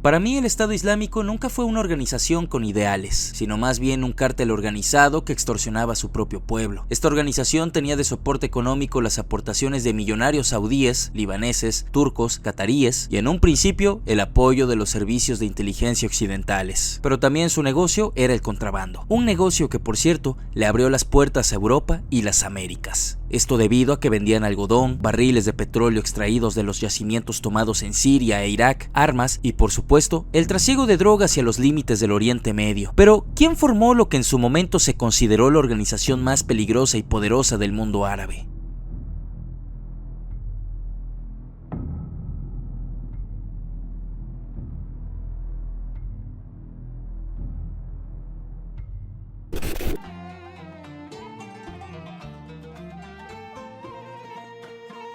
Para mí el Estado Islámico nunca fue una organización con ideales, sino más bien un cártel organizado que extorsionaba a su propio pueblo. Esta organización tenía de soporte económico las aportaciones de millonarios saudíes, libaneses, turcos, cataríes y en un principio el apoyo de los servicios de inteligencia occidentales. Pero también su negocio era el contrabando, un negocio que por cierto le abrió las puertas a Europa y las Américas. Esto debido a que vendían algodón, barriles de petróleo extraídos de los yacimientos tomados en Siria e Irak, armas y por supuesto el trasiego de drogas hacia los límites del Oriente Medio. Pero ¿quién formó lo que en su momento se consideró la organización más peligrosa y poderosa del mundo árabe?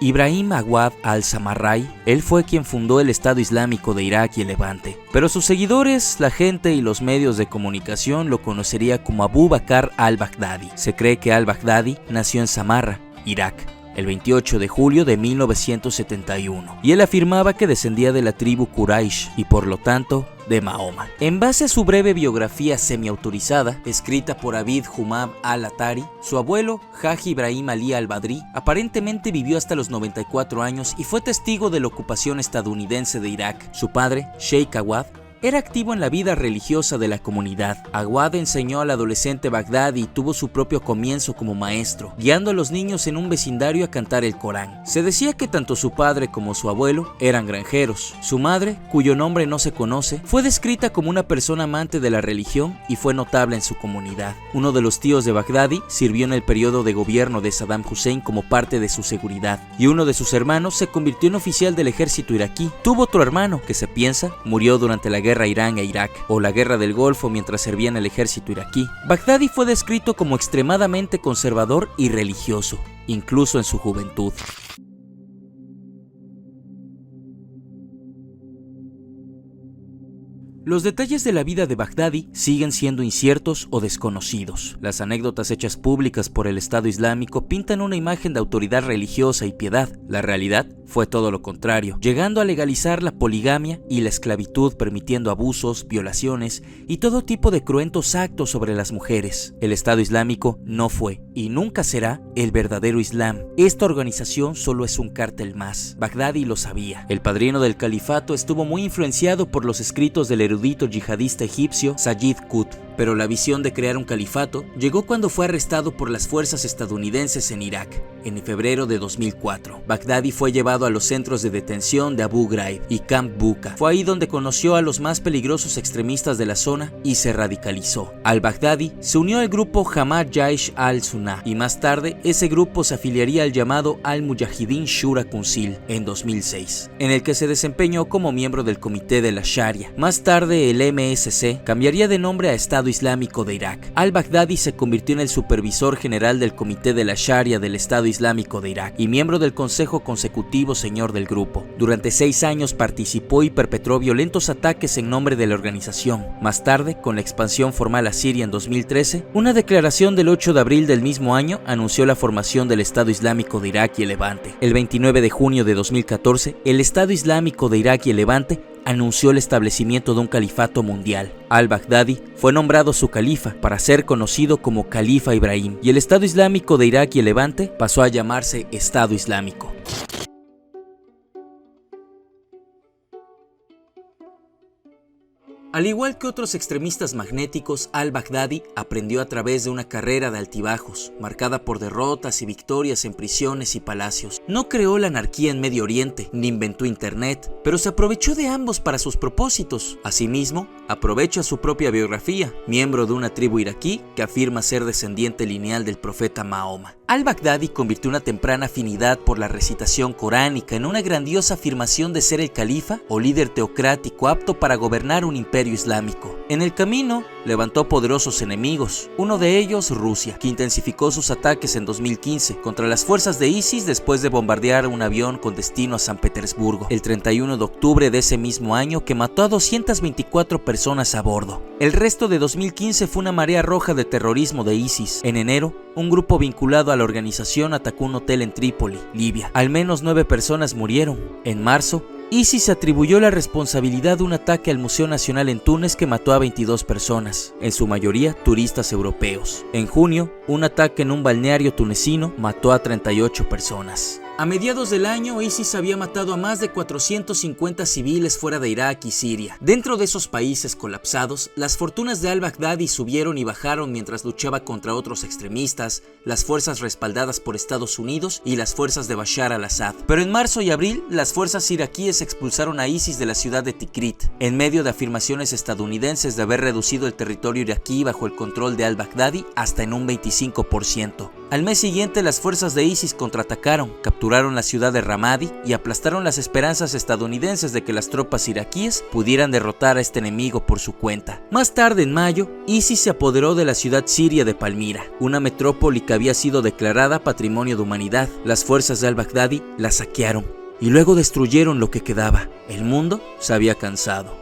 Ibrahim Awad al-Samarrai, él fue quien fundó el Estado Islámico de Irak y el Levante, pero sus seguidores, la gente y los medios de comunicación lo conocería como Abu Bakr al-Baghdadi. Se cree que al-Baghdadi nació en Samarra, Irak, el 28 de julio de 1971, y él afirmaba que descendía de la tribu Quraysh y por lo tanto de Mahoma. En base a su breve biografía semi-autorizada, escrita por Abid Humam al-Atari, su abuelo, Haji Ibrahim Ali al-Badri, aparentemente vivió hasta los 94 años y fue testigo de la ocupación estadounidense de Irak. Su padre, Sheikh Awad, era activo en la vida religiosa de la comunidad. Awad enseñó al adolescente Baghdadi y tuvo su propio comienzo como maestro, guiando a los niños en un vecindario a cantar el Corán. Se decía que tanto su padre como su abuelo eran granjeros. Su madre, cuyo nombre no se conoce, fue descrita como una persona amante de la religión y fue notable en su comunidad. Uno de los tíos de Baghdadi sirvió en el periodo de gobierno de Saddam Hussein como parte de su seguridad, y uno de sus hermanos se convirtió en oficial del ejército iraquí. Tuvo otro hermano que se piensa murió durante la guerra Irán e Irak, o la guerra del Golfo mientras servía en el ejército iraquí. Baghdadi fue descrito como extremadamente conservador y religioso, incluso en su juventud. Los detalles de la vida de Baghdadi siguen siendo inciertos o desconocidos. Las anécdotas hechas públicas por el Estado Islámico pintan una imagen de autoridad religiosa y piedad. La realidad fue todo lo contrario, llegando a legalizar la poligamia y la esclavitud, permitiendo abusos, violaciones y todo tipo de cruentos actos sobre las mujeres. El Estado Islámico no fue y nunca será el verdadero Islam. Esta organización solo es un cártel más. Baghdadi lo sabía. El padrino del califato estuvo muy influenciado por los escritos del erudito yihadista egipcio Sayyid Qutb, pero la visión de crear un califato llegó cuando fue arrestado por las fuerzas estadounidenses en Irak, en febrero de 2004. Baghdadi fue llevado a los centros de detención de Abu Ghraib y Camp Bucca. Fue ahí donde conoció a los más peligrosos extremistas de la zona y se radicalizó. Al-Baghdadi se unió al grupo Hamad Jaish al-Sunnah y más tarde ese grupo se afiliaría al llamado Al-Mujahideen Shura Council en 2006, en el que se desempeñó como miembro del Comité de la Sharia. Más tarde el MSC cambiaría de nombre a Estado Islámico de Irak. Al-Baghdadi se convirtió en el supervisor general del Comité de la Sharia del Estado Islámico de Irak y miembro del Consejo Consecutivo Señor del grupo. Durante 6 años participó y perpetró violentos ataques en nombre de la organización. Más tarde, con la expansión formal a Siria en 2013, una declaración del 8 de abril del mismo año anunció la formación del Estado Islámico de Irak y el Levante. El 29 de junio de 2014, el Estado Islámico de Irak y el Levante anunció el establecimiento de un califato mundial. Al-Baghdadi fue nombrado su califa para ser conocido como Califa Ibrahim, y el Estado Islámico de Irak y el Levante pasó a llamarse Estado Islámico. Al igual que otros extremistas magnéticos, Al-Baghdadi aprendió a través de una carrera de altibajos, marcada por derrotas y victorias en prisiones y palacios. No creó la anarquía en Medio Oriente, ni inventó internet, pero se aprovechó de ambos para sus propósitos. Asimismo, aprovecha su propia biografía, miembro de una tribu iraquí que afirma ser descendiente lineal del profeta Mahoma. Al-Baghdadi convirtió una temprana afinidad por la recitación coránica en una grandiosa afirmación de ser el califa o líder teocrático apto para gobernar un imperio islámico. En el camino, levantó poderosos enemigos, uno de ellos Rusia, que intensificó sus ataques en 2015 contra las fuerzas de ISIS después de bombardear un avión con destino a San Petersburgo, el 31 de octubre de ese mismo año, que mató a 224 personas a bordo. El resto de 2015 fue una marea roja de terrorismo de ISIS. En enero, un grupo vinculado a la organización atacó un hotel en Trípoli, Libia. Al menos 9 personas murieron. En marzo, ISIS atribuyó la responsabilidad de un ataque al Museo Nacional en Túnez que mató a 22 personas, en su mayoría turistas europeos. En junio, un ataque en un balneario tunecino mató a 38 personas. A mediados del año, ISIS había matado a más de 450 civiles fuera de Irak y Siria. Dentro de esos países colapsados, las fortunas de al-Baghdadi subieron y bajaron mientras luchaba contra otros extremistas, las fuerzas respaldadas por Estados Unidos y las fuerzas de Bashar al-Assad. Pero en marzo y abril, las fuerzas iraquíes expulsaron a ISIS de la ciudad de Tikrit, en medio de afirmaciones estadounidenses de haber reducido el territorio iraquí bajo el control de al-Baghdadi hasta en un 25%. Al mes siguiente, las fuerzas de ISIS contraatacaron, capturaron la ciudad de Ramadi y aplastaron las esperanzas estadounidenses de que las tropas iraquíes pudieran derrotar a este enemigo por su cuenta. Más tarde, en mayo, ISIS se apoderó de la ciudad siria de Palmira, una metrópoli que había sido declarada Patrimonio de Humanidad. Las fuerzas de al-Baghdadi la saquearon y luego destruyeron lo que quedaba. El mundo se había cansado.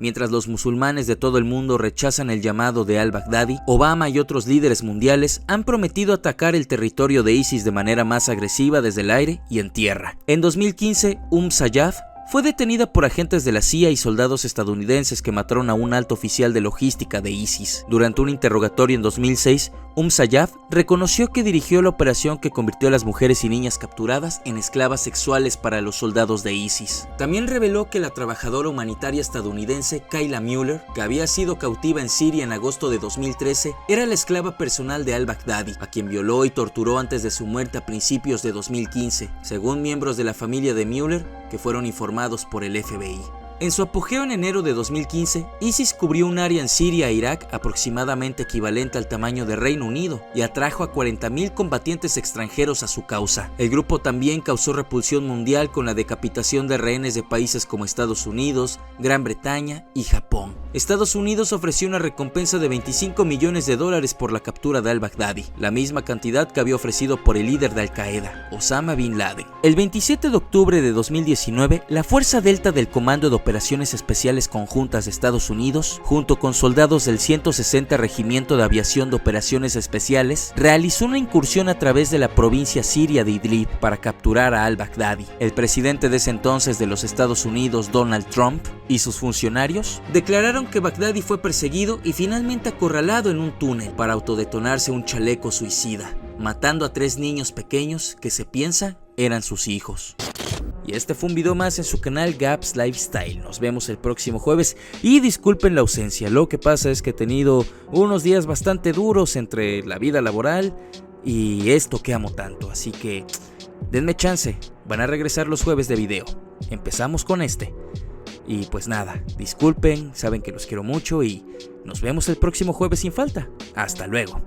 Mientras los musulmanes de todo el mundo rechazan el llamado de al-Baghdadi, Obama y otros líderes mundiales han prometido atacar el territorio de ISIS de manera más agresiva desde el aire y en tierra. En 2015, Sayyaf fue detenida por agentes de la CIA y soldados estadounidenses que mataron a un alto oficial de logística de ISIS. Durante un interrogatorio en 2006, Sayyaf reconoció que dirigió la operación que convirtió a las mujeres y niñas capturadas en esclavas sexuales para los soldados de ISIS. También reveló que la trabajadora humanitaria estadounidense Kayla Mueller, que había sido cautiva en Siria en agosto de 2013, era la esclava personal de al-Baghdadi, a quien violó y torturó antes de su muerte a principios de 2015, según miembros de la familia de Mueller que fueron informados por el FBI. En su apogeo en enero de 2015, ISIS cubrió un área en Siria e Irak aproximadamente equivalente al tamaño de Reino Unido y atrajo a 40.000 combatientes extranjeros a su causa. El grupo también causó repulsión mundial con la decapitación de rehenes de países como Estados Unidos, Gran Bretaña y Japón. Estados Unidos ofreció una recompensa de $25 millones por la captura de al-Baghdadi, la misma cantidad que había ofrecido por el líder de Al-Qaeda, Osama Bin Laden. El 27 de octubre de 2019, la Fuerza Delta del Comando de Operaciones Especiales Conjuntas de Estados Unidos, junto con soldados del 160 Regimiento de Aviación de Operaciones Especiales, realizó una incursión a través de la provincia siria de Idlib para capturar a al-Baghdadi. El presidente de ese entonces de los Estados Unidos, Donald Trump, y sus funcionarios declararon que Baghdadi fue perseguido y finalmente acorralado en un túnel para autodetonarse un chaleco suicida, matando a 3 niños pequeños que se piensa eran sus hijos. Y este fue un video más en su canal Gabs Lifestyle. Nos vemos el próximo jueves y disculpen la ausencia. Lo que pasa es que he tenido unos días bastante duros entre la vida laboral y esto que amo tanto. Así que denme chance, van a regresar los jueves de video. Empezamos con este. Y pues nada, disculpen, saben que los quiero mucho y nos vemos el próximo jueves sin falta. Hasta luego.